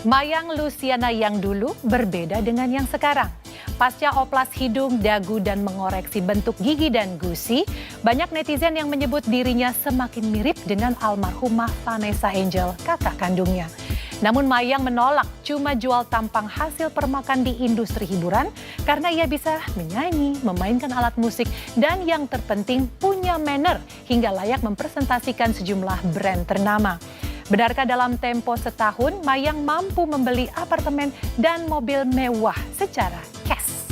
Mayang Luciana yang dulu berbeda dengan yang sekarang. Pasca oplas hidung, dagu, dan mengoreksi bentuk gigi dan gusi, banyak netizen yang menyebut dirinya semakin mirip dengan almarhumah Vanessa Angel, kakak kandungnya. Namun Mayang menolak cuma jual tampang hasil permakan di industri hiburan karena ia bisa menyanyi, memainkan alat musik, dan yang terpenting punya manner hingga layak mempresentasikan sejumlah brand ternama. Benarkah dalam tempo setahun Mayang mampu membeli apartemen dan mobil mewah secara cash?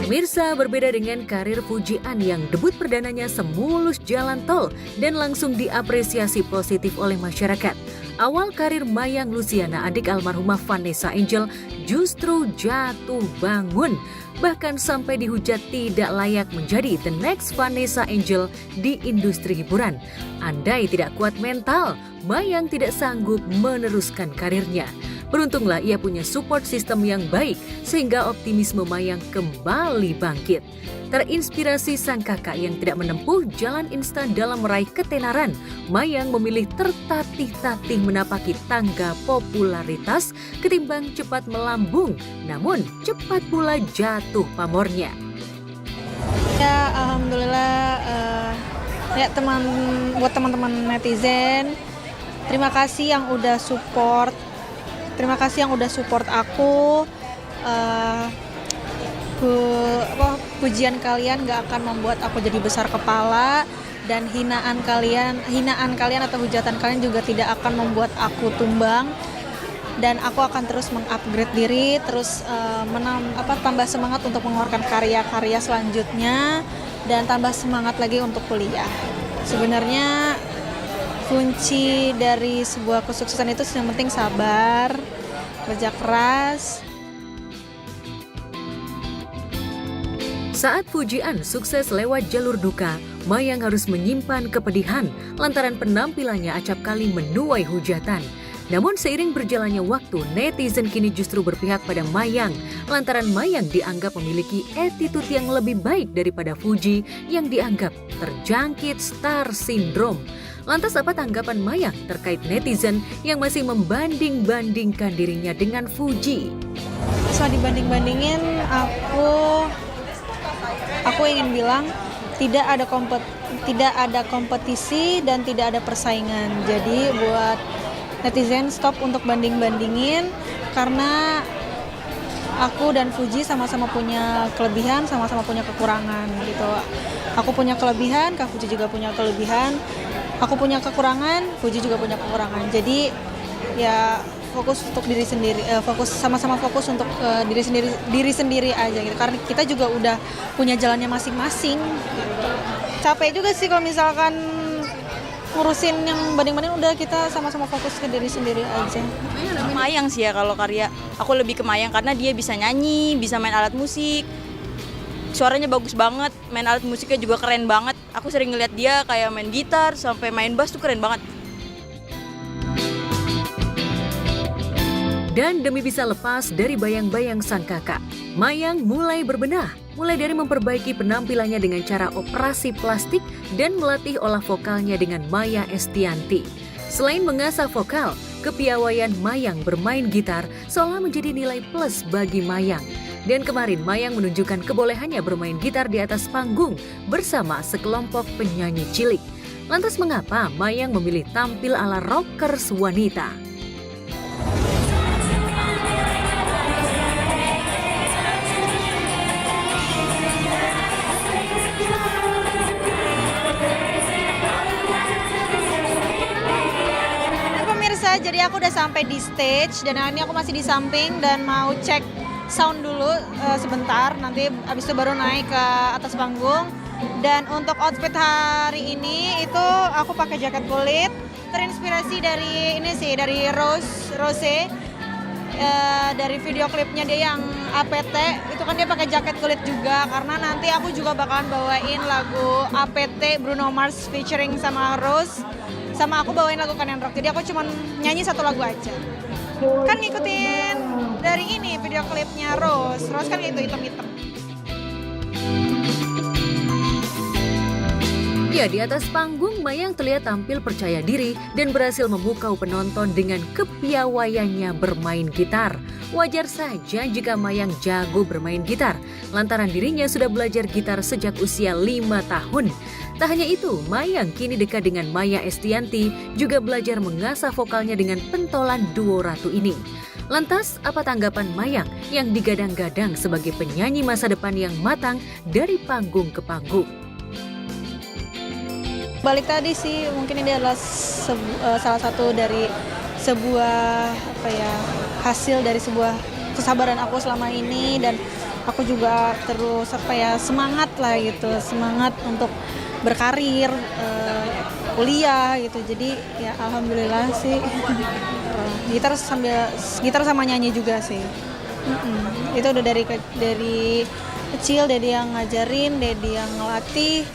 Pemirsa, berbeda dengan karir Fujian yang debut perdananya semulus jalan tol dan langsung diapresiasi positif oleh masyarakat. Awal karir Mayang Luciana, adik almarhumah Vanessa Angel, justru jatuh bangun. Bahkan sampai dihujat tidak layak menjadi the next Vanessa Angel di industri hiburan. Andai tidak kuat mental, Mayang tidak sanggup meneruskan karirnya. Beruntunglah ia punya support system yang baik sehingga optimisme Mayang kembali bangkit. Terinspirasi sang kakak yang tidak menempuh jalan instan dalam meraih ketenaran, Mayang memilih tertatih-tatih menapaki tangga popularitas ketimbang cepat melambung, namun cepat pula jatuh pamornya. Ya, alhamdulillah ya buat teman-teman netizen, terima kasih yang udah support. Terima kasih yang udah support aku. Pujian kalian gak akan membuat aku jadi besar kepala, dan hinaan kalian atau hujatan kalian juga tidak akan membuat aku tumbang. Dan aku akan terus mengupgrade diri, terus tambah semangat untuk mengeluarkan karya-karya selanjutnya, dan tambah semangat lagi untuk kuliah. Sebenarnya kunci dari sebuah kesuksesan itu yang penting sabar, kerja keras. Saat Fujian sukses lewat jalur duka, Mayang harus menyimpan kepedihan lantaran penampilannya acap kali menuai hujatan. Namun seiring berjalannya waktu, netizen kini justru berpihak pada Mayang lantaran Mayang dianggap memiliki attitude yang lebih baik daripada Fuji yang dianggap terjangkit star syndrome. Lantas apa tanggapan Mayang terkait netizen yang masih membanding-bandingkan dirinya dengan Fuji? Soal dibanding-bandingin, aku ingin bilang tidak ada kompetisi dan tidak ada persaingan. Jadi buat netizen stop untuk banding-bandingin, karena aku dan Fuji sama-sama punya kelebihan, sama-sama punya kekurangan gitu. Aku punya kelebihan, Kak Fuji juga punya kelebihan. Aku punya kekurangan, Fuji juga punya kekurangan. Jadi ya fokus untuk diri sendiri, sama-sama fokus untuk diri sendiri aja gitu. Karena kita juga udah punya jalannya masing-masing. Gitu. Capek juga sih kalau misalkan ngurusin yang banding-banding, udah kita sama-sama fokus ke diri sendiri aja. Mayang sih ya kalau karya. Aku lebih ke Mayang karena dia bisa nyanyi, bisa main alat musik. Suaranya bagus banget, main alat musiknya juga keren banget. Aku sering ngeliat dia kayak main gitar sampai main bass tuh keren banget. Dan demi bisa lepas dari bayang-bayang sang kakak, Mayang mulai berbenah. Mulai dari memperbaiki penampilannya dengan cara operasi plastik dan melatih olah vokalnya dengan Maya Estianti. Selain mengasah vokal, kepiawaian Mayang bermain gitar seolah menjadi nilai plus bagi Mayang. Dan kemarin Mayang menunjukkan kebolehannya bermain gitar di atas panggung bersama sekelompok penyanyi cilik. Lantas mengapa Mayang memilih tampil ala rockers wanita? Pemirsa, jadi aku udah sampai di stage dan ini aku masih di samping dan mau cek sound dulu sebentar, nanti abis itu baru naik ke atas panggung. Dan untuk outfit hari ini itu aku pakai jaket kulit, terinspirasi dari dari Rose, dari video klipnya dia yang APT, itu kan dia pakai jaket kulit juga, karena nanti aku juga bakalan bawain lagu APT Bruno Mars featuring sama Rose, sama aku bawain lagu Kanen Rock, jadi aku cuma nyanyi satu lagu aja. Kan ngikutin dari ini video klipnya Rose kan gitu hitam-hitam. Ya, di atas panggung Mayang terlihat tampil percaya diri dan berhasil memukau penonton dengan kepiawaiannya bermain gitar. Wajar saja jika Mayang jago bermain gitar, lantaran dirinya sudah belajar gitar sejak usia 5 tahun. Tak hanya itu, Mayang kini dekat dengan Maya Estianty, juga belajar mengasah vokalnya dengan pentolan duo Ratu ini. Lantas, apa tanggapan Mayang yang digadang-gadang sebagai penyanyi masa depan yang matang dari panggung ke panggung? Balik tadi sih, mungkin ini adalah salah satu dari sebuah hasil dari sebuah kesabaran aku selama ini, dan aku juga terus semangat lah gitu, semangat untuk berkarir, kuliah gitu. Jadi ya alhamdulillah sih gitar sama nyanyi juga sih. Itu udah dari kecil, Dedi yang ngajarin, Dedi yang ngelatih.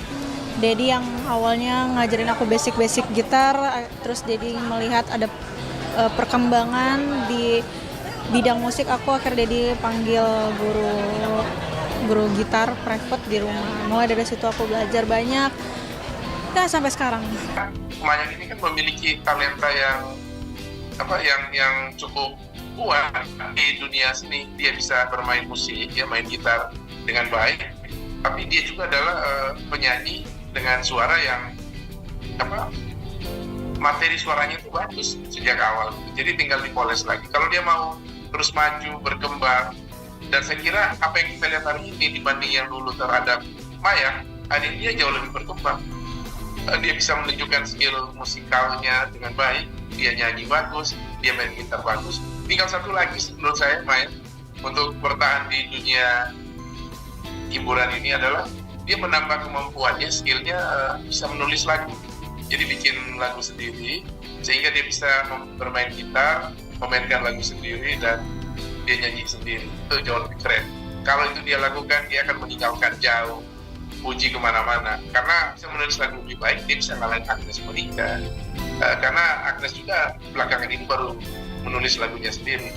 Dedi yang awalnya ngajarin aku basic gitar, terus Dedi melihat ada perkembangan di bidang musik, aku akhirnya Dedi panggil guru gitar private di rumah. Mulai dari situ aku belajar banyak, ya sampai sekarang. Mayang ini kan memiliki talenta yang cukup kuat di dunia seni. Dia bisa bermain musik, dia main gitar dengan baik, tapi dia juga adalah penyanyi dengan suara yang materi suaranya itu bagus sejak awal. Jadi tinggal dipoles lagi. Kalau dia mau terus maju, berkembang, dan saya kira apa yang kita lihat hari ini dibanding yang dulu terhadap Mayang, hari ini dia jauh lebih berkembang. Dia bisa menunjukkan skill musikalnya dengan baik, dia nyanyi bagus, dia main gitar bagus. Tinggal satu lagi menurut saya, Mayang, untuk bertahan di dunia hiburan ini adalah dia menambah kemampuannya, skillnya bisa menulis lagu. Jadi bikin lagu sendiri, sehingga dia bisa bermain gitar, memainkan lagu sendiri, dan dia nyanyi sendiri. Itu jauh lebih keren. Kalau itu dia lakukan, dia akan meninggalkan jauh Puji kemana-mana. Karena bisa menulis lagu lebih baik, dia bisa ngalahin Agnes Monica. Karena Agnes juga belakangan ini baru menulis lagunya sendiri.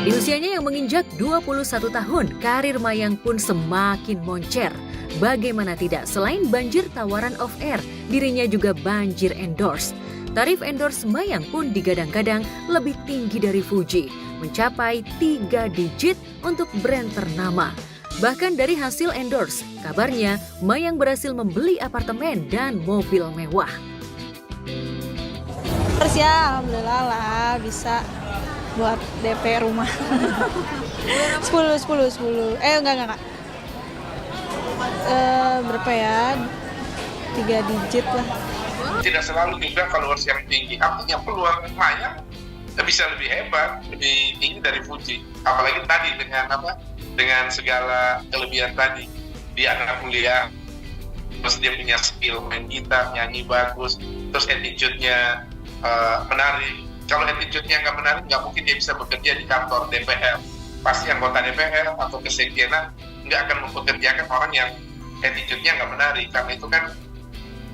Di usianya yang menginjak 21 tahun, karir Mayang pun semakin moncer. Bagaimana tidak, selain banjir tawaran off-air, dirinya juga banjir endorse. Tarif endorse Mayang pun digadang-gadang lebih tinggi dari Fuji, mencapai 3 digit untuk brand ternama. Bahkan dari hasil endorse, kabarnya Mayang berhasil membeli apartemen dan mobil mewah. Terus ya alhamdulillah lah bisa buat DP rumah. 10. Enggak. Berapa ya? 3 digit lah. Tidak selalu juga followers yang tinggi. Artinya peluang Mayang bisa lebih hebat, lebih tinggi dari Fuji. Apalagi tadi dengan segala kelebihan tadi. Dia anak kuliah, terus dia punya skill main gitar, nyanyi bagus, terus attitude-nya menarik. Kalau attitude-nya nggak menarik, nggak mungkin dia bisa bekerja di kantor DPR. Pasti anggota DPR atau kesekjenan nggak akan mempekerjakan orang yang attitude-nya nggak menarik. Karena itu kan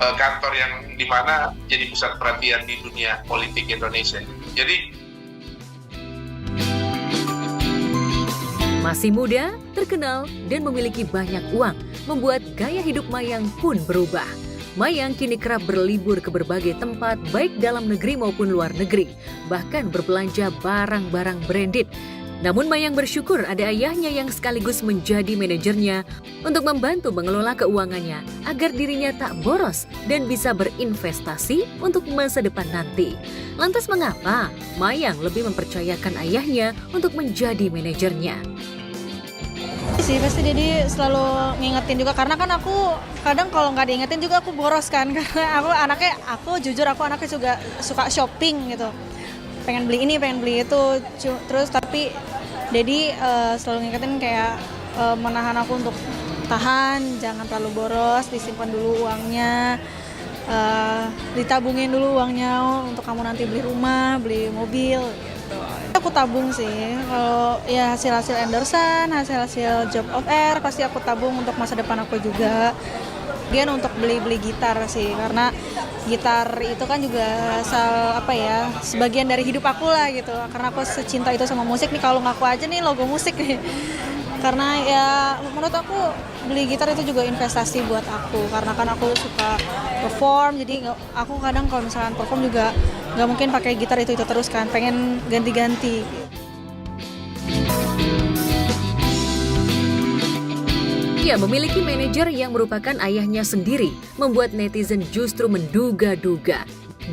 kantor yang dimana jadi pusat perhatian di dunia politik Indonesia. Jadi masih muda, terkenal, dan memiliki banyak uang, membuat gaya hidup Mayang pun berubah. Mayang kini kerap berlibur ke berbagai tempat baik dalam negeri maupun luar negeri, bahkan berbelanja barang-barang branded. Namun Mayang bersyukur ada ayahnya yang sekaligus menjadi manajernya untuk membantu mengelola keuangannya agar dirinya tak boros dan bisa berinvestasi untuk masa depan nanti. Lantas mengapa Mayang lebih mempercayakan ayahnya untuk menjadi manajernya? Sih pasti Dedi selalu ngingetin juga, karena kan aku kadang kalau nggak diingetin juga aku boros kan, karena aku jujur anaknya juga suka shopping gitu, pengen beli ini pengen beli itu, terus tapi Dedi selalu ngingetin kayak menahan aku untuk tahan, jangan terlalu boros, disimpan dulu uangnya, ditabungin dulu uangnya untuk kamu nanti beli rumah, beli mobil. Aku tabung sih, kalau ya hasil-hasil endorsan, hasil-hasil job of air pasti aku tabung untuk masa depan aku juga. Gen untuk beli gitar sih, karena gitar itu kan juga sebagian dari hidup aku lah gitu, karena aku secinta itu sama musik nih. Kalau ngaku aja nih logo musik nih, karena ya menurut aku beli gitar itu juga investasi buat aku, karena kan aku suka perform, jadi aku kadang kalau misalkan perform juga nggak mungkin pakai gitar itu terus kan, pengen ganti-ganti. Ia memiliki manajer yang merupakan ayahnya sendiri, membuat netizen justru menduga-duga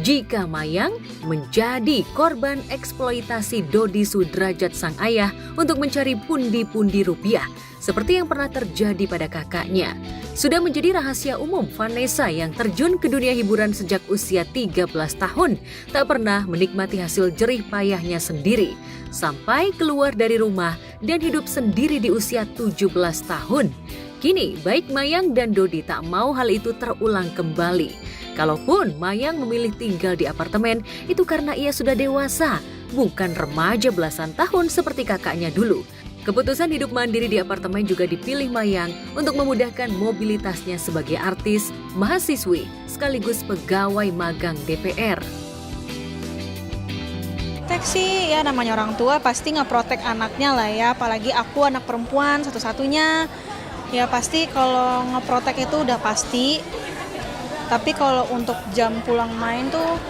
jika Mayang menjadi korban eksploitasi Dodi Sudrajat sang ayah untuk mencari pundi-pundi rupiah, seperti yang pernah terjadi pada kakaknya. Sudah menjadi rahasia umum, Vanessa yang terjun ke dunia hiburan sejak usia 13 tahun, tak pernah menikmati hasil jerih payahnya sendiri, sampai keluar dari rumah dan hidup sendiri di usia 17 tahun. Kini, baik Mayang dan Dodi tak mau hal itu terulang kembali. Kalaupun Mayang memilih tinggal di apartemen, itu karena ia sudah dewasa, bukan remaja belasan tahun seperti kakaknya dulu. Keputusan hidup mandiri di apartemen juga dipilih Mayang untuk memudahkan mobilitasnya sebagai artis, mahasiswi, sekaligus pegawai magang DPR. Sih ya, namanya orang tua pasti ngeprotek anaknya lah ya, apalagi aku anak perempuan satu-satunya. Ya pasti kalau ngeprotek itu udah pasti. Tapi kalau untuk jam pulang main tuh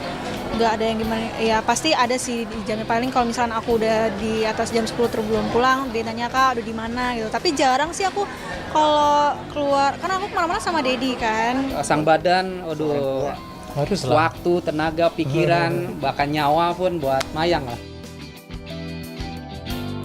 nggak ada yang gimana. Ya pasti ada sih di jamnya, paling kalau misalnya aku udah di atas jam 10 terus belum pulang, dia nanya Kak udah di mana gitu. Tapi jarang sih aku kalau keluar, karena aku kemana-mana sama Dedi kan. Sang badan, aduh, waktu, tenaga, pikiran, bahkan nyawa pun buat Mayang lah.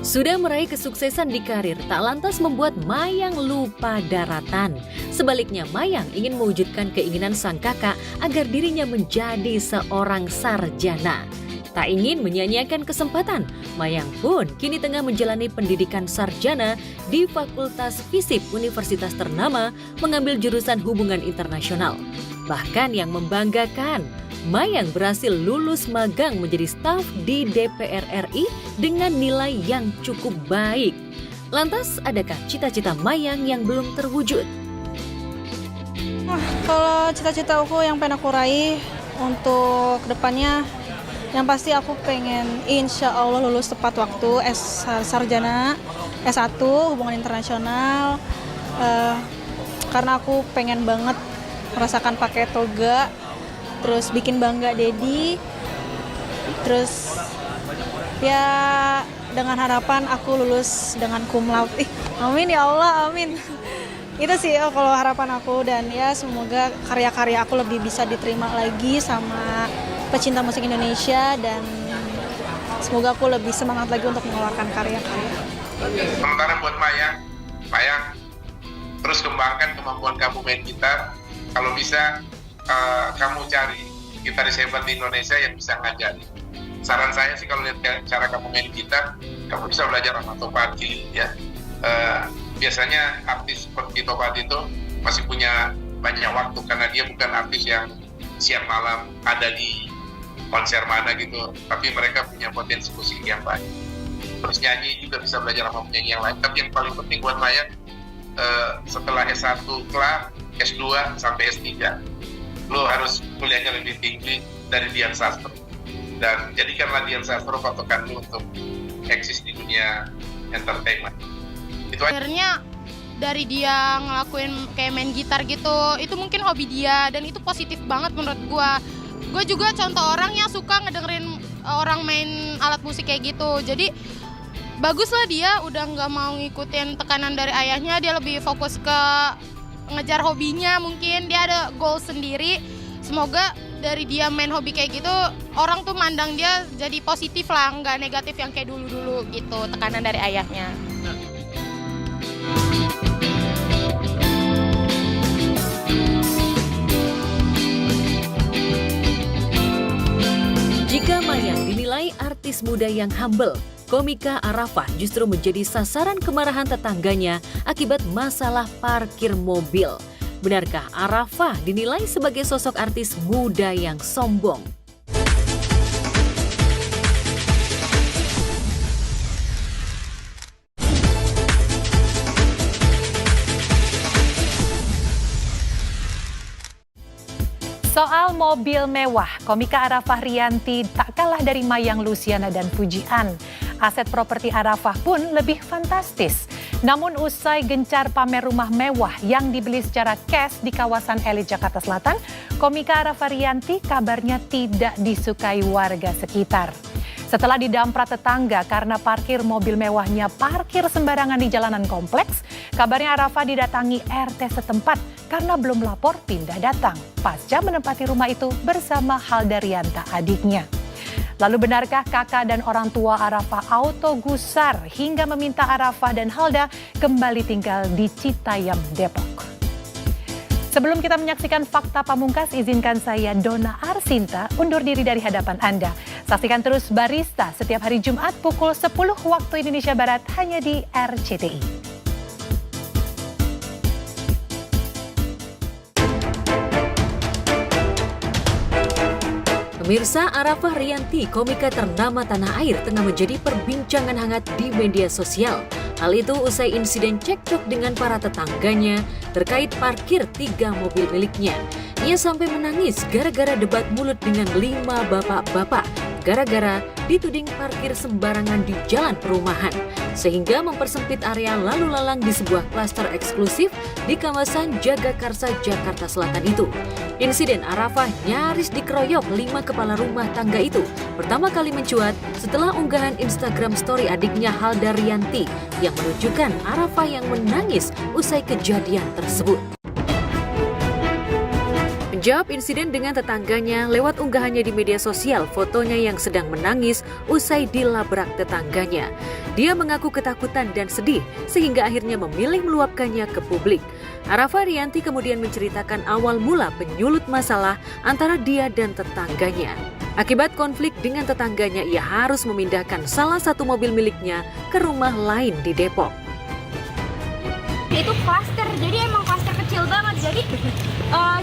Sudah meraih kesuksesan di karir, tak lantas membuat Mayang lupa daratan. Sebaliknya, Mayang ingin mewujudkan keinginan sang kakak agar dirinya menjadi seorang sarjana. Tak ingin menyia-nyiakan kesempatan, Mayang pun kini tengah menjalani pendidikan sarjana di Fakultas FISIP Universitas ternama, mengambil jurusan hubungan internasional. Bahkan yang membanggakan, Mayang berhasil lulus magang menjadi staf di DPR RI dengan nilai yang cukup baik. Lantas, adakah cita-cita Mayang yang belum terwujud? Kalau cita-cita aku yang pengen aku raih untuk kedepannya, yang pasti aku pengen insya Allah lulus tepat waktu sarjana S1 hubungan internasional, karena aku pengen banget merasakan pakai toga, terus bikin bangga Dedi, terus ya dengan harapan aku lulus dengan cum laude. Amin ya Allah, amin. Itu sih kalau harapan aku, dan ya semoga karya-karya aku lebih bisa diterima lagi sama pecinta musik Indonesia, dan semoga aku lebih semangat lagi untuk mengeluarkan karya-karya. Sementara buat Mayang, terus kembangkan kemampuan kamu main gitar. Kalau bisa kamu cari gitaris hebat di Indonesia yang bisa ngajari. Saran saya sih kalau lihat cara kamu main gitar, kamu bisa belajar sama Topati ya. Biasanya artis seperti Topati itu masih punya banyak waktu, karena dia bukan artis yang siang malam ada di konser mana gitu, tapi mereka punya potensi musik yang baik. Terus nyanyi juga bisa belajar sama penyanyi yang lain. Tapi yang paling penting buat Mayang, setelah S1 kelar, S2 sampai S3, lo harus kuliahnya lebih tinggi dari Dian Sastro, dan jadikanlah Dian Sastro patokan lo untuk eksis di dunia entertainment. Itu akhirnya dari dia ngelakuin kayak main gitar gitu, itu mungkin hobi dia, dan itu positif banget menurut gue juga contoh orang yang suka ngedengerin orang main alat musik kayak gitu. Jadi bagus lah, dia udah nggak mau ngikutin tekanan dari ayahnya, dia lebih fokus ke ngejar hobinya. Mungkin dia ada goal sendiri. Semoga dari dia main hobi kayak gitu, orang tuh mandang dia jadi positif lah, nggak negatif yang kayak dulu-dulu gitu, tekanan dari ayahnya. Jika Mayang dinilai artis muda yang humble, komika Arafah justru menjadi sasaran kemarahan tetangganya akibat masalah parkir mobil. Benarkah Arafah dinilai sebagai sosok artis muda yang sombong? Soal mobil mewah, komika Arafah Rianti tak kalah dari Mayang Luciana dan Pujian. Aset properti Arafah pun lebih fantastis. Namun usai gencar pamer rumah mewah yang dibeli secara cash di kawasan elit Jakarta Selatan, komika Arafah Rianti kabarnya tidak disukai warga sekitar. Setelah didamprat tetangga karena parkir mobil mewahnya parkir sembarangan di jalanan kompleks, kabarnya Arafah didatangi RT setempat karena belum lapor pindah datang pasca menempati rumah itu bersama Halda Rianta adiknya. Lalu benarkah kakak dan orang tua Arafah auto gusar hingga meminta Arafah dan Halda kembali tinggal di Citayam, Depok? Sebelum kita menyaksikan fakta pamungkas, izinkan saya Dona Arsinta undur diri dari hadapan Anda. Saksikan terus Barista setiap hari Jumat pukul 10 waktu Indonesia Barat hanya di RCTI. Pemirsa, Arafah Rianti, komika ternama tanah air, tengah menjadi perbincangan hangat di media sosial. Hal itu usai insiden cekcok dengan para tetangganya terkait parkir 3 mobil miliknya. Ia sampai menangis gara-gara debat mulut dengan 5 bapak-bapak, gara-gara dituding parkir sembarangan di jalan perumahan, sehingga mempersempit area lalu lalang di sebuah klaster eksklusif di kawasan Jagakarsa, Jakarta Selatan itu. Insiden Arafah nyaris dikeroyok 5 kepala rumah tangga itu pertama kali mencuat setelah unggahan Instagram story adiknya Halda Rianti yang menunjukkan Arafah yang menangis usai kejadian tersebut. Menjawab insiden dengan tetangganya lewat unggahannya di media sosial fotonya yang sedang menangis usai dilabrak tetangganya. Dia mengaku ketakutan dan sedih sehingga akhirnya memilih meluapkannya ke publik. Arafah Rianti kemudian menceritakan awal mula penyulut masalah antara dia dan tetangganya. Akibat konflik dengan tetangganya, ia harus memindahkan salah satu mobil miliknya ke rumah lain di Depok. Itu klaster, jadi emang klaster kecil banget. Jadi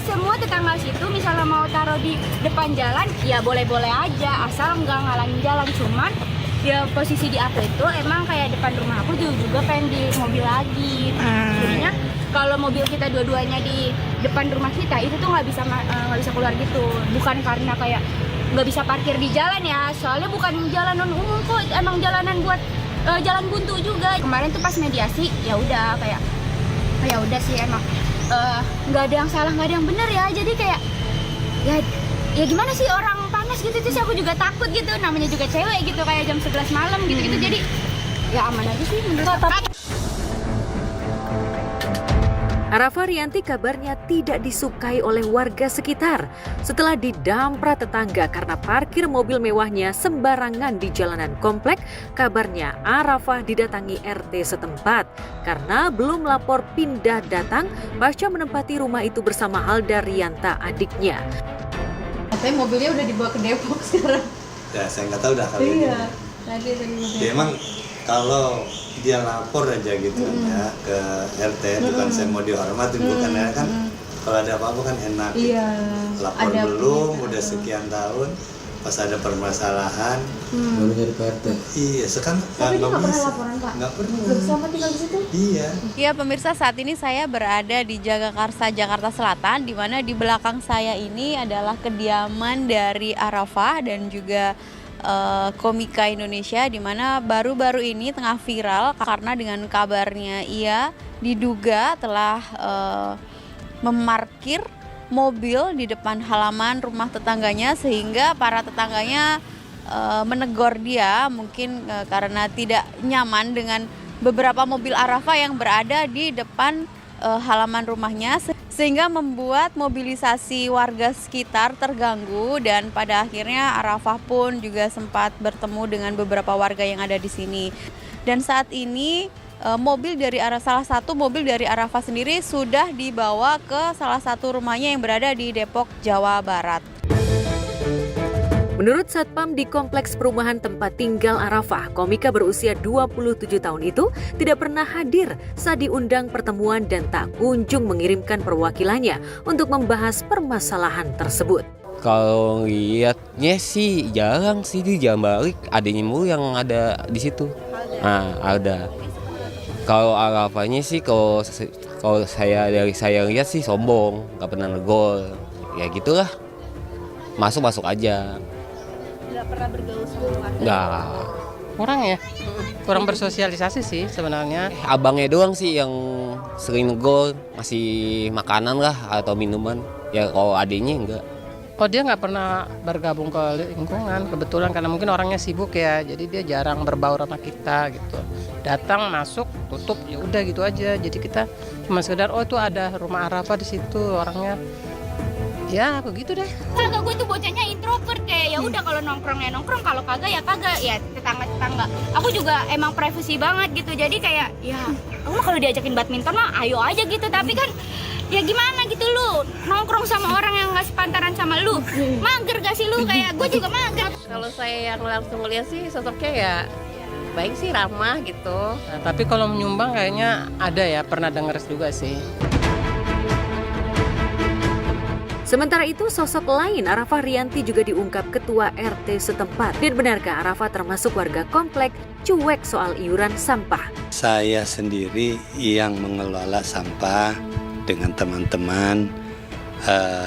semua tetangga situ misalnya mau taruh di depan jalan, ya boleh-boleh aja, asal nggak ngalangin jalan. Cuman ya posisi di aku itu emang kayak depan rumah aku juga pengen di mobil lagi. Jadinya kalau mobil kita dua-duanya di depan rumah kita itu tuh nggak bisa keluar gitu. Bukan karena kayak nggak bisa parkir di jalan ya, soalnya bukan jalanan umum kok, emang jalanan buat jalan buntu juga. Kemarin tuh pas mediasi ya udah kayak ya udah sih emang nggak ada yang salah nggak ada yang benar ya, jadi kayak ya gimana sih, orang panas gitu sih, aku juga takut gitu, namanya juga cewek gitu kayak jam 11 malam gitu jadi ya aman aja sih menurut aku. Arafah Rianti kabarnya tidak disukai oleh warga sekitar setelah didamprat tetangga karena parkir mobil mewahnya sembarangan di jalanan komplek. Kabarnya Arafah didatangi RT setempat karena belum lapor pindah datang pasca menempati rumah itu bersama Halda Rianta adiknya. Katanya mobilnya udah dibawa ke Depok sekarang. Ya saya nggak tahu dah kalau iya. Ya, emang kalau dia lapor aja gitu ya ke RT, bukan saya mau dihormatin, bukan ya kan, kalau ada apa-apa kan enak. Iya. Lapor ada belum, udah sekian tahun, pas ada permasalahan baru nyari ke RT. Iya, sekarang tapi nggak pernah laporan Pak? Nggak pernah. Selama tinggal di situ? Iya. Ya pemirsa, saat ini saya berada di Jagakarsa, Jakarta Selatan, di mana di belakang saya ini adalah kediaman dari Arafah dan juga komika Indonesia, di mana baru-baru ini tengah viral karena dengan kabarnya ia diduga telah memarkir mobil di depan halaman rumah tetangganya, sehingga para tetangganya menegur dia mungkin karena tidak nyaman dengan beberapa mobil Arafah yang berada di depan halaman rumahnya, sehingga membuat mobilisasi warga sekitar terganggu, dan pada akhirnya Arafah pun juga sempat bertemu dengan beberapa warga yang ada di sini. Dan saat ini salah satu mobil dari Arafah sendiri sudah dibawa ke salah satu rumahnya yang berada di Depok, Jawa Barat. Menurut Satpam di kompleks perumahan tempat tinggal Arafah, komika berusia 27 tahun itu tidak pernah hadir saat diundang pertemuan dan tak kunjung mengirimkan perwakilannya untuk membahas permasalahan tersebut. Kalau lihatnya sih jarang sih, di jam balik adanya mulu yang ada di situ. Nah, ada. Kalau Arafahnya sih kalau saya lihat sih sombong, nggak pernah negol. Ya gitulah. masuk aja. Nggak pernah bergaul sama warga. Nggak. Kurang ya, kurang bersosialisasi sih sebenarnya. Abangnya doang sih yang sering negor, ngasih makanan lah atau minuman. Ya kalau adiknya enggak. Oh dia nggak pernah bergabung ke lingkungan, kebetulan karena mungkin orangnya sibuk ya, jadi dia jarang berbaur sama kita gitu. Datang, masuk, tutup, ya udah gitu aja. Jadi kita cuma sekedar oh itu ada rumah Arafah di situ orangnya. Ya begitu deh. Kagak, gue tuh bocahnya introvert kayak ya udah kalau nongkrong ya nongkrong, kalau kagak ya tetangga. Aku juga emang privacy banget gitu. Jadi kayak ya aku kalau diajakin badminton mah ayo aja gitu, tapi kan ya gimana gitu lu nongkrong sama orang yang nggak sepantaran sama lu. Mager gak sih lu? Kayak gue juga mager. Kalau saya yang langsung lihat sih sosoknya ya baik sih, ramah gitu. Nah, tapi kalau menyumbang kayaknya ada ya, pernah denger juga sih. Sementara itu, sosok lain Arafah Rianti juga diungkap ketua RT setempat. Dan benarkah Arafah termasuk warga komplek cuek soal iuran sampah? Saya sendiri yang mengelola sampah dengan teman-teman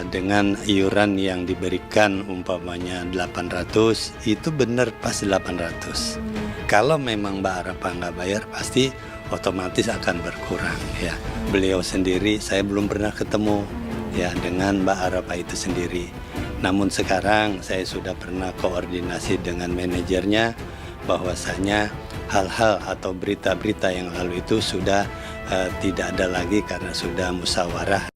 dengan iuran yang diberikan umpamanya 800, itu benar pas 800. Kalau memang Mbak Arafah nggak bayar pasti otomatis akan berkurang ya. Beliau sendiri saya belum pernah ketemu ya dengan Mbak Arafah itu sendiri. Namun sekarang saya sudah pernah koordinasi dengan manajernya bahwasanya hal-hal atau berita-berita yang lalu itu sudah tidak ada lagi karena sudah musyawarah.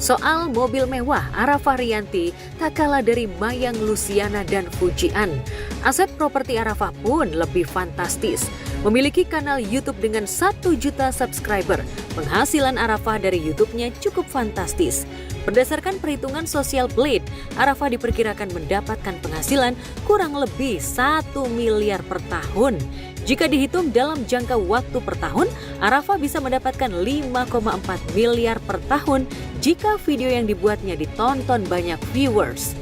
Soal mobil mewah, Arafah Rianti tak kalah dari Mayang Luciana dan Fujian. Aset properti Arafah pun lebih fantastis. Memiliki kanal YouTube dengan 1 juta subscriber, penghasilan Arafah dari YouTube-nya cukup fantastis. Berdasarkan perhitungan Social Blade, Arafah diperkirakan mendapatkan penghasilan kurang lebih 1 miliar per tahun. Jika dihitung dalam jangka waktu per tahun, Arafah bisa mendapatkan 5,4 miliar per tahun jika video yang dibuatnya ditonton banyak viewers.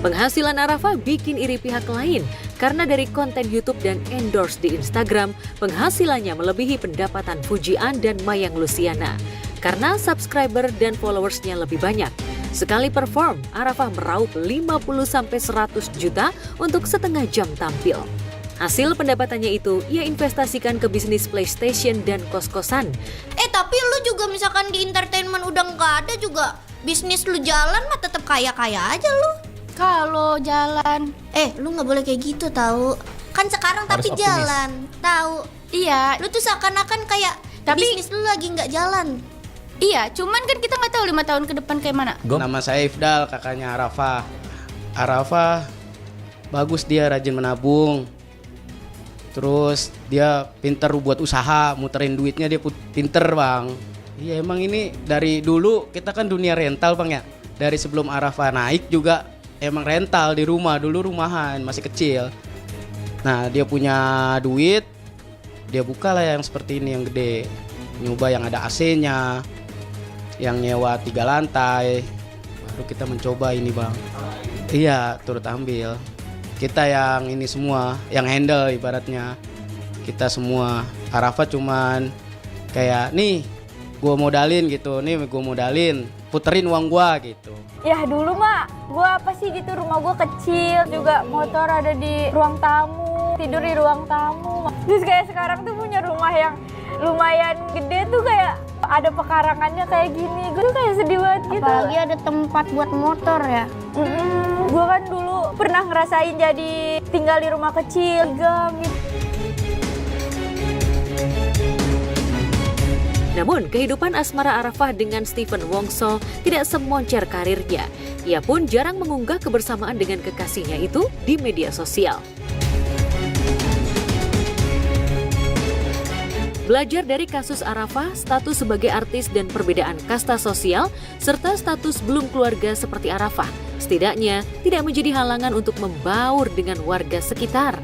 Penghasilan Arafah bikin iri pihak lain karena dari konten YouTube dan endorse di Instagram, penghasilannya melebihi pendapatan Fujian dan Mayang Luciana karena subscriber dan followersnya lebih banyak. Sekali perform, Arafah meraup 50-100 juta untuk setengah jam tampil. Hasil pendapatannya itu ia investasikan ke bisnis PlayStation dan kos-kosan. Tapi lu juga misalkan di entertainment udah nggak ada juga, bisnis lu jalan mah tetap kaya-kaya aja lu. Kalau jalan, lu nggak boleh kayak gitu tahu. Kan sekarang tapi jalan, tahu? Iya. Lu tuh seakan-akan kayak bisnis lu lagi nggak jalan. Iya, cuman kan kita nggak tahu 5 tahun ke depan kayak mana. Nama saya Ifdal, kakaknya Arafah. Arafah bagus, dia rajin menabung. Terus dia pinter buat usaha, muterin duitnya dia pinter bang. Iya emang ini dari dulu kita kan dunia rental bang ya. Dari sebelum Arafah naik juga emang rental di rumah, dulu rumahan masih kecil. Nah dia punya duit, dia buka lah yang seperti ini yang gede. Nyoba yang ada AC-nya, yang nyewa 3 lantai. Baru kita mencoba ini bang. Iya turut ambil. Kita yang ini semua, yang handle ibaratnya. Kita semua, Arafah cuman kayak nih gue modalin gitu, puterin uang gue gitu. Ya dulu mah gue apa sih gitu, rumah gue kecil juga, motor ada di ruang tamu, tidur di ruang tamu. Terus kayak sekarang tuh punya rumah yang lumayan gede tuh, kayak ada pekarangannya kayak gini. Gue tuh kayak sedih banget gitu. Apalagi ada tempat buat motor ya. Gue kan dulu pernah ngerasain jadi tinggal di rumah kecil gang gitu. Namun, kehidupan asmara Arafah dengan Stephen Wongso tidak semoncer karirnya. Ia pun jarang mengunggah kebersamaan dengan kekasihnya itu di media sosial. Belajar dari kasus Arafah, status sebagai artis dan perbedaan kasta sosial, serta status belum keluarga seperti Arafah, setidaknya tidak menjadi halangan untuk membaur dengan warga sekitar.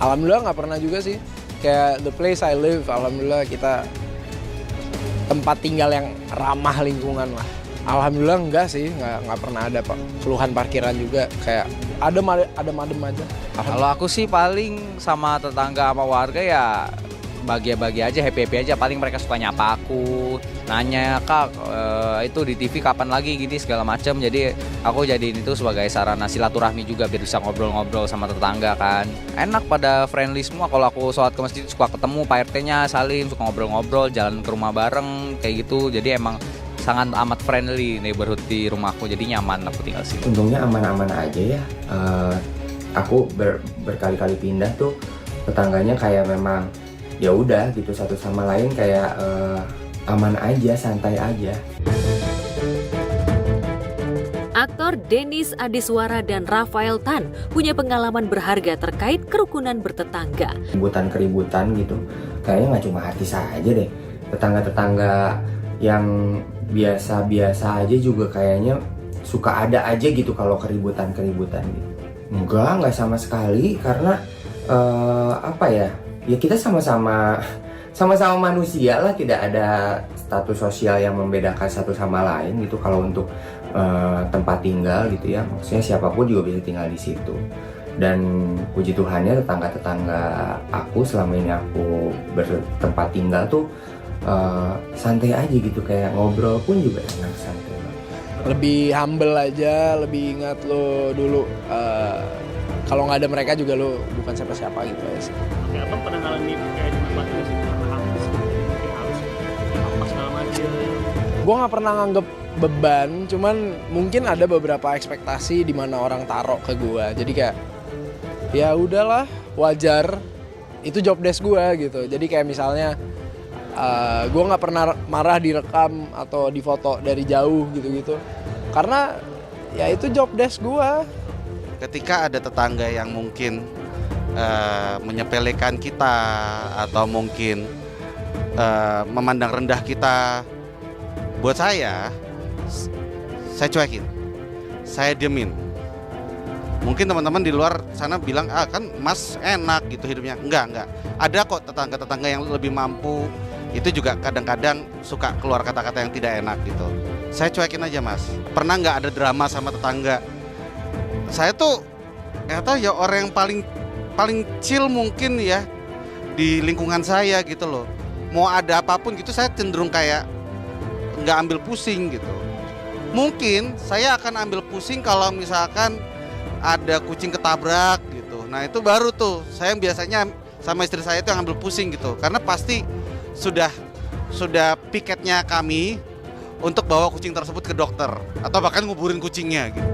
Alhamdulillah nggak pernah juga sih. Kayak the place I live, alhamdulillah kita tempat tinggal yang ramah lingkungan lah. Alhamdulillah enggak sih, nggak pernah ada keluhan parkiran juga, kayak adem aja. Kalau aku sih paling sama tetangga sama warga ya bahagia-bahagia aja, happy-happy aja. Paling mereka suka nyapa aku, nanya, "Kak, itu di TV kapan lagi?" gini segala macam. Jadi aku jadiin itu sebagai sarana silaturahmi juga biar bisa ngobrol-ngobrol sama tetangga kan. Enak, pada friendly semua. Kalau aku sholat ke masjid suka ketemu Pak RT-nya, salim, suka ngobrol-ngobrol, jalan ke rumah bareng kayak gitu. Jadi emang sangat amat friendly neighborhood di rumahku, jadi nyaman aku tinggal sini. Untungnya aman-aman aja ya. Aku berkali-kali pindah tuh, tetangganya kayak memang ya udah gitu, satu sama lain kayak aman aja, santai aja. Aktor Dennis Adiswara dan Rafael Tan punya pengalaman berharga terkait kerukunan bertetangga. Keributan gitu, kayaknya nggak cuma artis aja deh. Tetangga-tetangga yang biasa-biasa aja juga kayaknya suka ada aja gitu kalau keributan-keributan gitu. Enggak sama sekali, karena apa ya kita sama-sama manusia lah, tidak ada status sosial yang membedakan satu sama lain gitu. Kalau untuk tempat tinggal gitu ya, maksudnya siapapun juga bisa tinggal di situ. Dan puji Tuhannya tetangga-tetangga aku selama ini aku bertempat tinggal tuh santai aja gitu, kayak ngobrol pun juga enak, santai. Lebih humble aja, lebih ingat lo dulu kalau nggak ada mereka juga lo bukan siapa-siapa gitu ya sih. Oke, Abang pernah ngalamin kayak di tempat ini sih, karena harus apa segala macam. Gue nggak pernah nganggep beban, cuman mungkin ada beberapa ekspektasi di mana orang taruh ke gue. Jadi kayak ya udahlah, wajar, itu job desk gue gitu. Jadi kayak misalnya gue nggak pernah marah direkam atau difoto dari jauh gitu-gitu, karena ya itu job desk gue. Ketika ada tetangga yang mungkin menyepelekan kita atau mungkin memandang rendah kita, buat saya cuekin, saya diemin. Mungkin teman-teman di luar sana bilang, kan Mas enak gitu hidupnya. Enggak. Ada kok tetangga-tetangga yang lebih mampu, itu juga kadang-kadang suka keluar kata-kata yang tidak enak gitu. Saya cuekin aja, Mas. Pernah nggak ada drama sama tetangga? Saya tuh ya orang yang paling chill mungkin ya di lingkungan saya gitu loh. Mau ada apapun gitu saya cenderung kayak nggak ambil pusing gitu. Mungkin saya akan ambil pusing kalau misalkan ada kucing ketabrak gitu. Nah itu baru tuh saya biasanya sama istri saya itu yang ambil pusing gitu. Karena pasti sudah piketnya kami untuk bawa kucing tersebut ke dokter atau bahkan nguburin kucingnya gitu.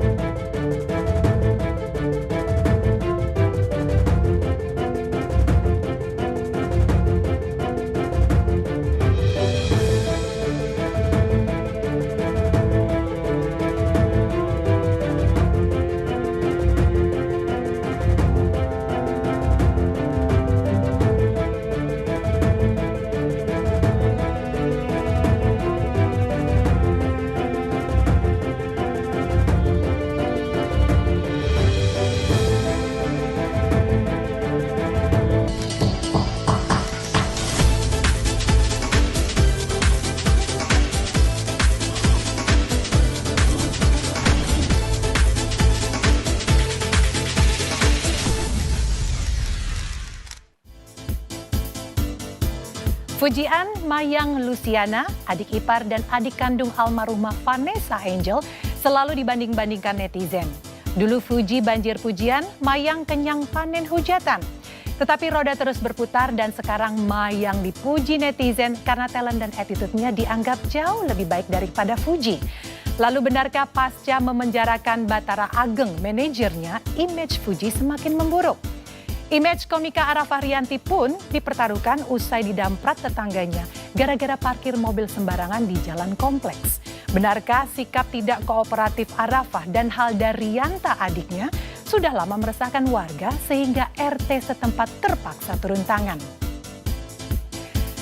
Fujian Mayang Luciana, adik ipar dan adik kandung almarhumah Vanessa Angel, selalu dibanding-bandingkan netizen. Dulu Fuji banjir pujian, Mayang kenyang panen hujatan. Tetapi roda terus berputar dan sekarang Mayang dipuji netizen karena talent dan attitude-nya dianggap jauh lebih baik daripada Fuji. Lalu benarkah pasca memenjarakan Batara Ageng manajernya, image Fuji semakin memburuk? Image komika Arafah Rianti pun dipertaruhkan usai didamprat tetangganya gara-gara parkir mobil sembarangan di jalan kompleks. Benarkah sikap tidak kooperatif Arafah dan Halda Rianta adiknya sudah lama meresahkan warga sehingga RT setempat terpaksa turun tangan?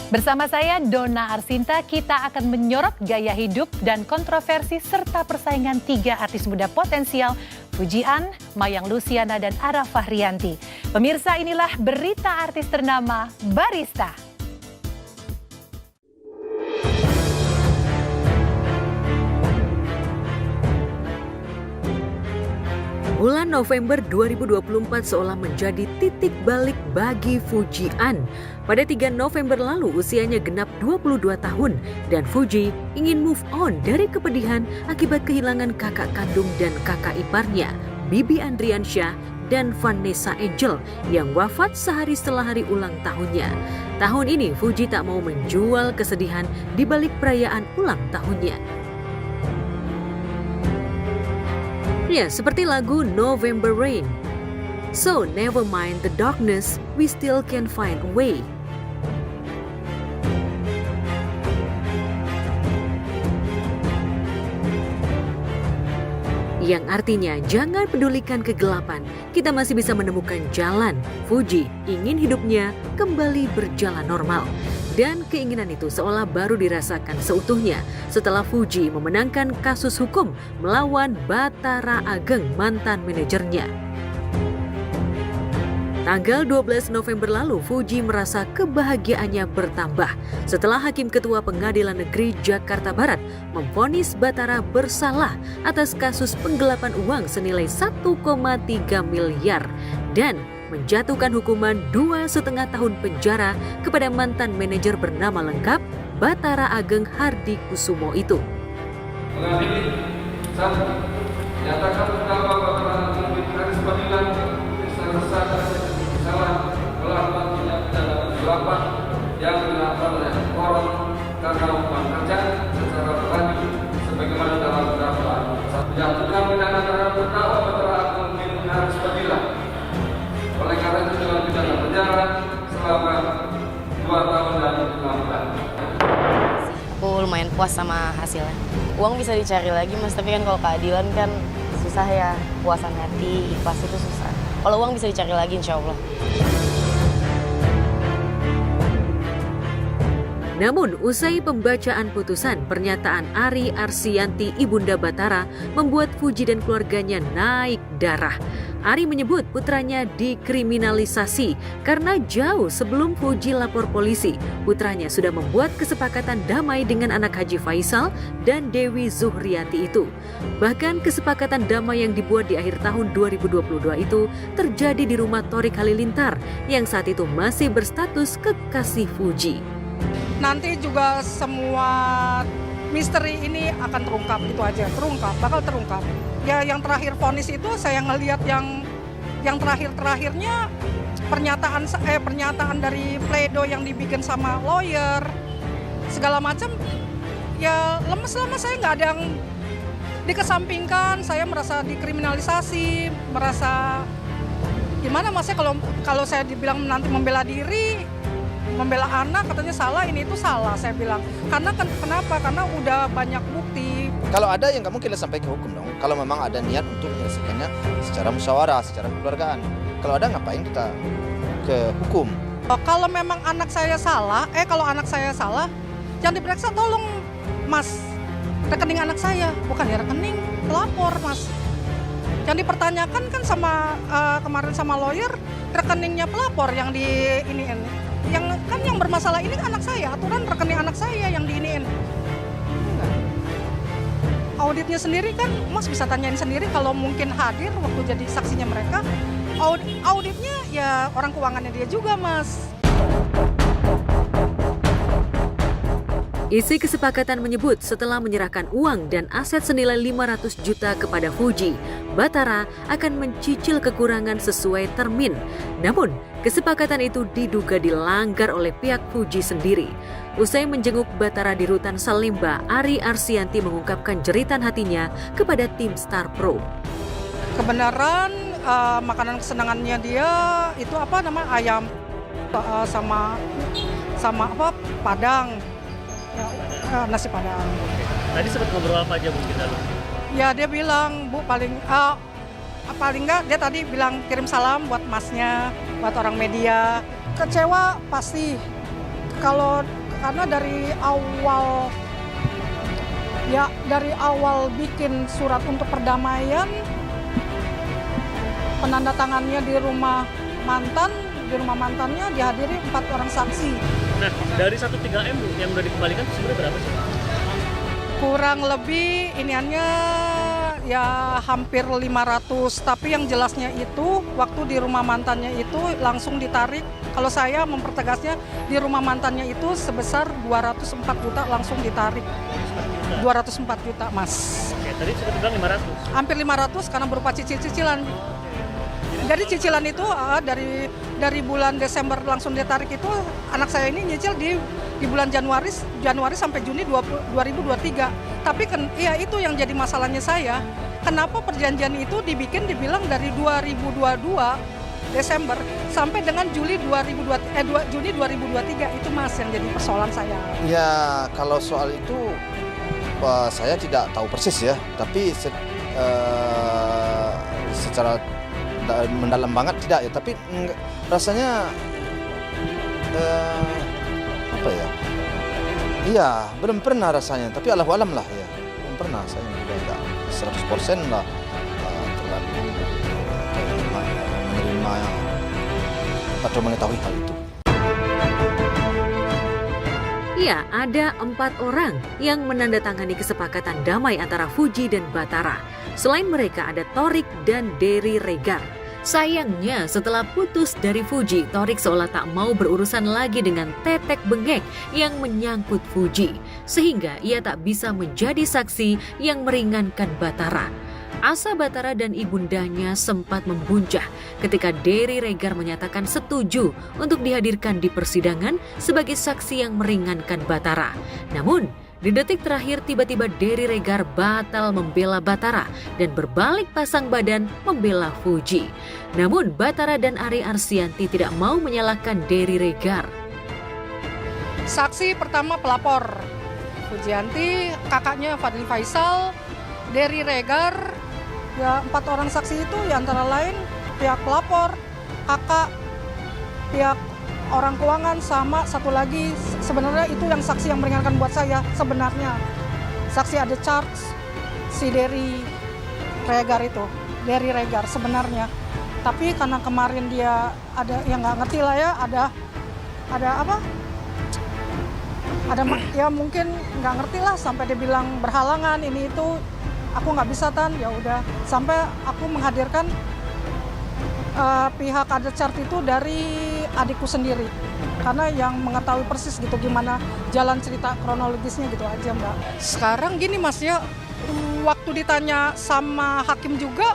Bersama saya Dona Arsinta, kita akan menyorot gaya hidup dan kontroversi serta persaingan 3 artis muda potensial, Fujian, Mayang Luciana, dan Arafah Rianti. Pemirsa, inilah berita artis ternama Barista. Bulan November 2024 seolah menjadi titik balik bagi Fuji An. Pada 3 November lalu usianya genap 22 tahun dan Fuji ingin move on dari kepedihan akibat kehilangan kakak kandung dan kakak iparnya, Bibi Andriansyah dan Vanessa Angel yang wafat sehari setelah hari ulang tahunnya. Tahun ini Fuji tak mau menjual kesedihan di balik perayaan ulang tahunnya. Ya, seperti lagu November Rain. So, never mind the darkness, we still can find a way. Yang artinya, jangan pedulikan kegelapan, kita masih bisa menemukan jalan. Fuji ingin hidupnya kembali berjalan normal. Dan keinginan itu seolah baru dirasakan seutuhnya setelah Fuji memenangkan kasus hukum melawan Bathara Ageng, mantan manajernya. Tanggal 12 November lalu, Fuji merasa kebahagiaannya bertambah setelah Hakim Ketua Pengadilan Negeri Jakarta Barat memvonis Bathara bersalah atas kasus penggelapan uang senilai 1,3 miliar dan menjatuhkan hukuman 2,5 tahun penjara kepada mantan manajer bernama lengkap Bathara Ageng Hardikusumo itu. Mengadili 1. Nyatakan terdakwa Bathara Ageng Hardikusumo salah melakukan tindak pidana penggelapan yang dilakukan oleh orang karena hubungan kerja secara berlanjut sebagaimana dalam dakwaan. Menjatuhkan pidana terhadap terdakwa Bathara Ageng Hardikusumo. Oleh karena itu dengan pidana penjara selama 2 tahun dan 6 bulan. Aku lumayan puas sama hasilnya. Uang bisa dicari lagi mas, tapi kan kalau keadilan kan susah ya. Puasan hati, ikhlas itu susah. Kalau uang bisa dicari lagi insya Allah. Namun, usai pembacaan putusan, pernyataan Ari Arsianti, ibunda Bathara, membuat Fuji dan keluarganya naik darah. Ari menyebut putranya dikriminalisasi karena jauh sebelum Fuji lapor polisi, putranya sudah membuat kesepakatan damai dengan anak Haji Faisal dan Dewi Zuhriati itu. Bahkan kesepakatan damai yang dibuat di akhir tahun 2022 itu terjadi di rumah Thorik Halilintar yang saat itu masih berstatus kekasih Fuji. Nanti juga semua misteri ini akan terungkap, itu aja, bakal terungkap. Ya yang terakhir vonis itu saya ngelihat yang terakhirnya pernyataan dari pledoi yang dibikin sama lawyer segala macam, ya lemes-lemes, saya nggak ada yang dikesampingkan, saya merasa dikriminalisasi, merasa gimana mas, kalau saya dibilang nanti membela diri, membela anak katanya salah, ini itu salah saya bilang. Karena kenapa? Karena udah banyak bukti. Kalau ada yang nggak mungkin sampai ke hukum dong. Kalau memang ada niat untuk menyelesaikannya secara musyawarah, secara kekeluargaan. Kalau ada ngapain kita ke hukum? Kalau memang anak saya salah, kalau anak saya salah, yang diperiksa tolong mas rekening anak saya, bukan ya rekening pelapor mas. Yang dipertanyakan kan sama kemarin sama lawyer rekeningnya pelapor yang di iniin. Yang bermasalah ini anak saya, aturan rekening anak saya yang diiniin. Auditnya sendiri kan, mas bisa tanyain sendiri kalau mungkin hadir waktu jadi saksinya mereka. Auditnya ya orang keuangannya dia juga mas. Isi kesepakatan menyebut setelah menyerahkan uang dan aset senilai 500 juta kepada Fuji, Bathara akan mencicil kekurangan sesuai termin. Namun, kesepakatan itu diduga dilanggar oleh pihak Fuji sendiri. Usai menjenguk Bathara di rutan Salemba, Ari Arsianti mengungkapkan jeritan hatinya kepada tim Star Pro. Kebenaran makanan kesenangannya dia itu ayam sama padang. Nasi padang. Tadi sempat ngobrol apa aja Bu kita? Ya dia bilang Bu paling nggak dia tadi bilang kirim salam buat masnya, buat orang media. Kecewa pasti karena dari awal bikin surat untuk perdamaian, penandatangannya di rumah mantannya dihadiri 4 orang saksi. Nah, dari 1,3 M yang udah dikembalikan sebenarnya berapa sih? Kurang lebih iniannya ya hampir 500, tapi yang jelasnya itu waktu di rumah mantannya itu langsung ditarik. Kalau saya mempertegasnya di rumah mantannya itu sebesar 204 juta langsung ditarik. 204 juta, Mas. Oke, tadi sudah bilang 500. Hampir 500 karena berupa cicilan. Jadi cicilan itu dari bulan Desember langsung ditarik itu anak saya ini nyicil di bulan Januari sampai Juni 2023. Tapi ya itu yang jadi masalahnya saya. Kenapa perjanjian itu dibilang dari 2022 Desember sampai dengan Juni 2023 itu, Mas, yang jadi persoalan saya. Ya kalau soal itu saya tidak tahu persis ya, tapi secara mendalam banget tidak ya, tapi rasanya apa ya? Iya, belum pernah rasanya, tapi Allahu alam lah ya. Belum pernah, saya juga enggak 100% lah terlalu menerima atau mengetahui hal itu. Ya, ada 4 orang yang menandatangani kesepakatan damai antara Fuji dan Batara. Selain mereka ada Thorik dan Dery Regar. Sayangnya setelah putus dari Fuji, Thorik seolah tak mau berurusan lagi dengan tetek bengek yang menyangkut Fuji. Sehingga ia tak bisa menjadi saksi yang meringankan Batara. Asa Batara dan ibundanya sempat membuncah ketika Dery Regar menyatakan setuju untuk dihadirkan di persidangan sebagai saksi yang meringankan Batara. Namun, di detik terakhir tiba-tiba Dery Regar batal membela Batara dan berbalik pasang badan membela Fuji. Namun, Batara dan Ari Arsianti tidak mau menyalahkan Dery Regar. Saksi pertama pelapor, Fujianti, kakaknya Fadli Faisal, Dery Regar. Ya, 4 orang saksi itu ya antara lain pihak pelapor, kakak, pihak orang keuangan, sama satu lagi sebenarnya itu yang saksi yang meringankan buat saya sebenarnya. Saksi ada Charles, si Dery Regar itu, Dery Regar sebenarnya. Tapi karena kemarin dia ada yang nggak ngerti lah ya, ada apa? Ada ya mungkin nggak ngerti lah sampai dia bilang berhalangan ini itu. Aku nggak bisa Tan, ya udah sampai aku menghadirkan pihak ada chart itu dari adikku sendiri karena yang mengetahui persis gitu gimana jalan cerita kronologisnya gitu aja Mbak. Sekarang gini Mas ya, waktu ditanya sama hakim juga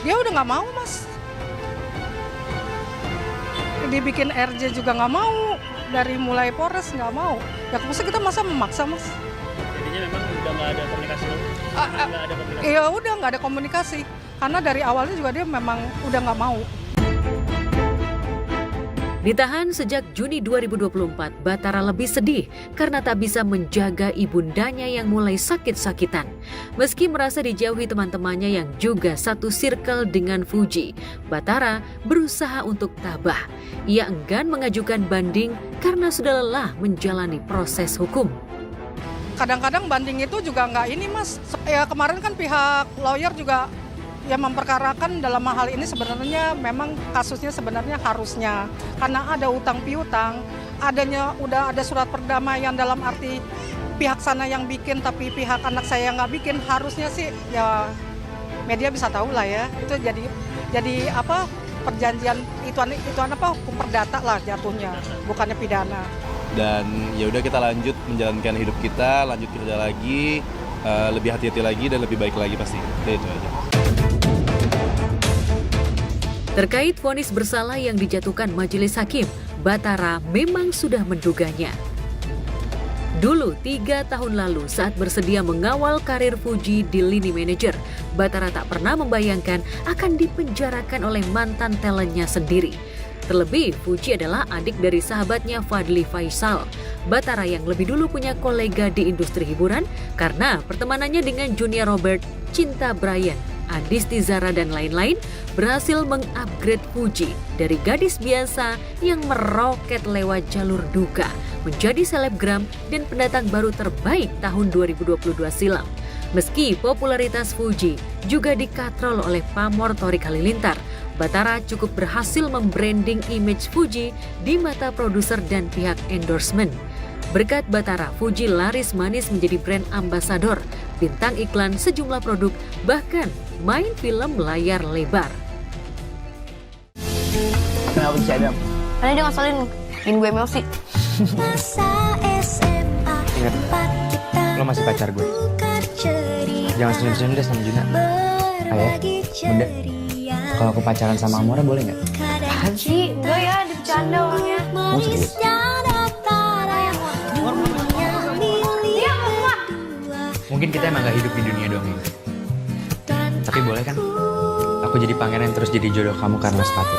dia udah nggak mau Mas, dibikin RJ juga nggak mau, dari mulai Polres nggak mau ya, maksudnya kita masa memaksa Mas. Jadinya memang udah nggak ada komunikasi. Iya udah nggak ada komunikasi karena dari awalnya juga dia memang udah nggak mau. Ditahan sejak Juni 2024, Batara lebih sedih karena tak bisa menjaga ibundanya yang mulai sakit-sakitan. Meski merasa dijauhi teman-temannya yang juga satu circle dengan Fuji, Batara berusaha untuk tabah. Ia enggan mengajukan banding karena sudah lelah menjalani proses hukum. Kadang-kadang banding itu juga nggak ini Mas. Ya kemarin kan pihak lawyer juga yang memperkarakan dalam hal ini sebenarnya memang kasusnya sebenarnya harusnya. Karena ada utang piutang, udah ada surat perdamaian dalam arti pihak sana yang bikin tapi pihak anak saya nggak bikin, harusnya sih ya media bisa tahu lah ya. Itu jadi apa perjanjian itu apa hukum perdata lah jatuhnya, bukannya pidana. Dan ya udah kita lanjut menjalankan hidup kita, lanjut kerja lagi, lebih hati-hati lagi dan lebih baik lagi pasti. Itu aja. Terkait vonis bersalah yang dijatuhkan majelis hakim, Batara memang sudah menduganya. Dulu 3 tahun lalu saat bersedia mengawal karir Fuji di lini manajer, Batara tak pernah membayangkan akan dipenjarakan oleh mantan talentnya sendiri. Terlebih, Fuji adalah adik dari sahabatnya Fadli Faisal. Batara yang lebih dulu punya kolega di industri hiburan karena pertemanannya dengan Junia Robert, Cinta Brian, Adisti Zara dan lain-lain berhasil mengupgrade Fuji dari gadis biasa yang meroket lewat jalur duka menjadi selebgram dan pendatang baru terbaik tahun 2022 silam. Meski popularitas Fuji juga dikatrol oleh pamor Thorik Halilintar, Batara cukup berhasil membranding image Fuji di mata produser dan pihak endorsement. Berkat Batara, Fuji laris manis menjadi brand ambasador. bintang iklan sejumlah produk, bahkan main film layar lebar. Kenapa sih Adam? Karena dia ngasalin, bikin gue emosi. Ingat, lo masih pacar gue. Jangan senyum-senyum deh sama Juna. Ayah, bunda, kalau aku pacaran sama Amora boleh nggak? Apaan sih? Enggak ya, bercanda orangnya. Mau serius? Mungkin kita emang gak hidup di dunia doang ya. Tapi boleh kan? Aku jadi pangeran terus jadi jodoh kamu karena sepatu.